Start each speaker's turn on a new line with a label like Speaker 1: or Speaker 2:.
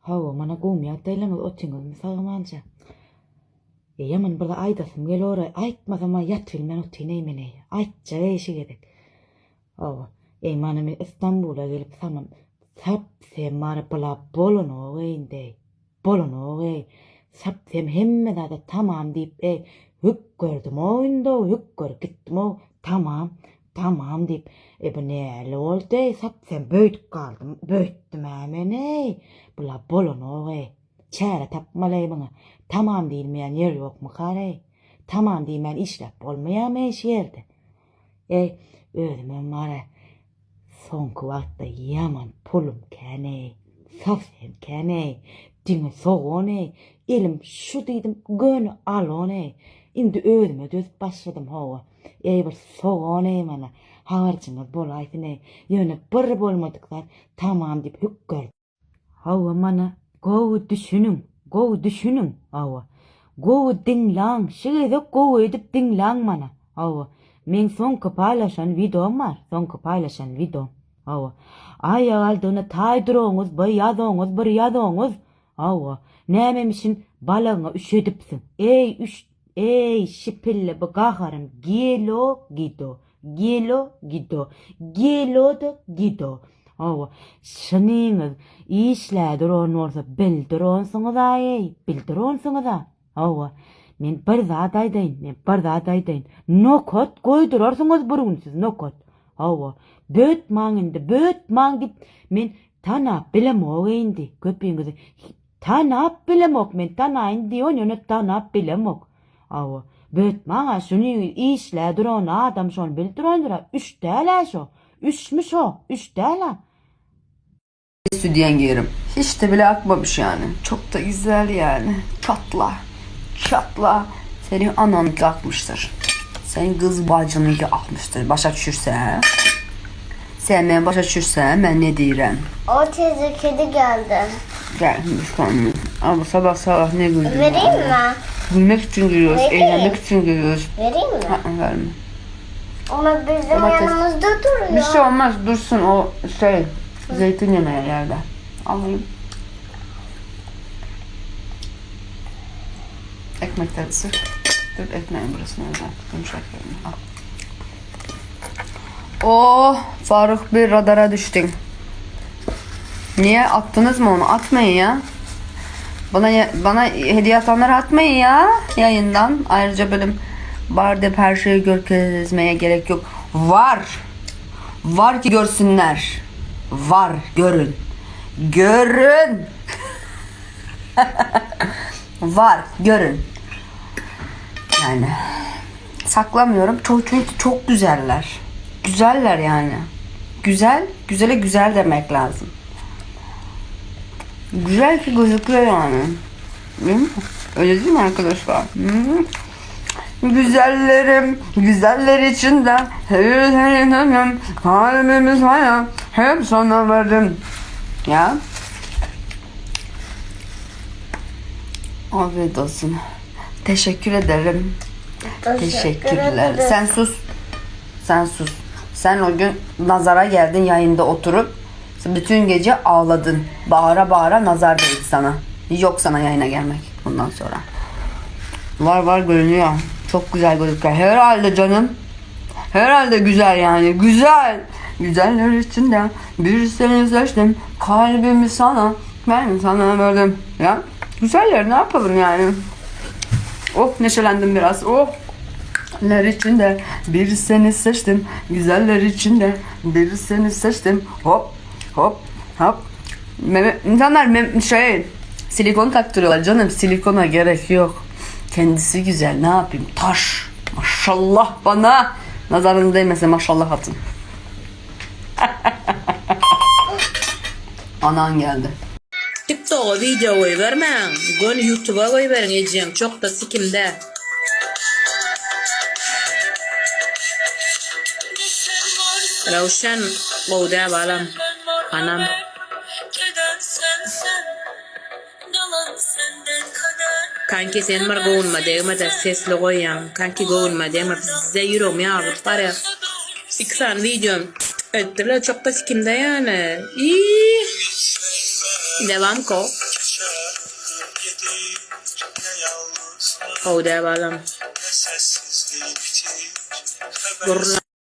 Speaker 1: Hava mana gumya daylama otingo sağmanca. Yaman burada aydasım gel oraya aytmasama yat filmen otineymeney. Aytça eşigedek. Hava manami İstanbul'a gelip tamam. Sapsem mara bala bolon oğeyndey. Bolon oğey. Sapsem hemme da tamam deyip hük gördüm oyunda hük gör gittim o tamam. Tamam deyip bu ne oldu sapsem böyt kaldım. Böyttüm hemen bula bolon oğey. Çare tapmalay bana. Tamam deyilmeyen yer yok mu kare? Tamam deyilmeyen işlep olmayamayış yerde. Öldüm mara. Sonku vakta yaman pulum kene. Safsem kene. Dine soğone. Elim şu dedim gönü alone. Indi öldüme düz başladım hava. Bir soğone mana. Harcınız bol aytine. Yöne bir bolmadıklar. Tamam deyip hük gördüm. Hava mana. Govu düşünün hava. Govu dinlang. Şıgıda govu edip dinlang mana hava. Men sonku paylaşan videom var. Sonku paylaşan videom. Hava. Ay aldığını taydırığınız, bir yadığınız. Hava. Nememişin balığına üşedipsin. Ey şipille bu kaharım. Gelo gido. Hava. Şınıyınız işledir onun orsa bildironsunuz bildironsunuz. Hava. Men bir zat aydayın. Nokot koydurarsunuz burun siz nokot. Hava. Böt mang dip men tana bilem oğeyndi. Köpüğünüzü. Tana bilem ok men tana indi onu tana bilem ok. Hava. Böt manga şunu işledir onun adam şunu bildirondur. Üç değil şu. Üçmüş o. Üç değil.
Speaker 2: Sütyen giyerim. Hiç de bile akmamış yani. Çok da güzel yani. Çatla. Senin ananınki akmıştır. Senin kız bacınınki akmıştır. Başa düşürsen. Sen beni başa düşürsen ben ne diyeyim?
Speaker 3: O teyze kedi geldi.
Speaker 2: Gelmiş kanım. Ama sabah ne güldün?
Speaker 3: Vereyim mi?
Speaker 2: Gülmek için gülüyoruz.
Speaker 3: Vereyim.
Speaker 2: Eğlenmek için gülüyoruz.
Speaker 3: Vereyim mi?
Speaker 2: Verme.
Speaker 3: Ama bizim
Speaker 2: Domates.
Speaker 3: yanımızda duruyor.
Speaker 2: Bir şey olmaz. Dursun o zeytin yemeye yerde. Alayım. Ekmekleri ısır. Dur ekmeğin burasını özel. Yumuşak yerini al. Oh Faruk bir radara düştün. Niye attınız mı onu? Atmayın ya. Bana hediye atanları atmayın ya yayından. Ayrıca benim bardep her şeyi görkezmeye gerek yok. Var ki görsünler. Var görün. Var görün. Yani saklamıyorum. Çünkü çok güzeller. Güzeller yani. Güzele güzel demek lazım. Güzel ki gözüküyor yani. Değil mi? Öyle değil mi arkadaşlar? Güzeller içinden kalbimiz var hep sana verdim. Ya. Afiyet olsun. Teşekkür ederim. Teşekkürler. Sen sus. Sen o gün nazara geldin yayında oturup bütün gece ağladın. Bağıra nazar değdi sana. Yok sana yayına gelmek bundan sonra. Var görünüyor. Çok güzel gözüküyor. Herhalde canım. Herhalde güzel yani. Güzel. Güzeller içinden bir seni seçtim. Kalbimi sana. Ben sana verdim. Ya. Güzeller ne yapalım yani. Oh neşelendim biraz. Oh. Güzeller içinde bir seni seçtim. Güzeller içinde bir seni seçtim. Hop. İnsanlar silikon taktırıyorlar canım. Silikona gerek yok. Kendisi güzel. Ne yapayım? Taş. Maşallah bana. Nazarınız değmese maşallah atın. Anan geldi.
Speaker 4: TikTok'a video koyuvermem. Gönü YouTube'a koyuverin Ecem. Çok da sikimde. Ravşan Boğda balam. Anam. Kanki sen var goğunma değme de sesli koyam. Kanki goğunma değme size yürüm ya. Var ya. 2 tane videom ettiler çok da sikimde yani. Devam ko. Havda bağlam. Gururlan.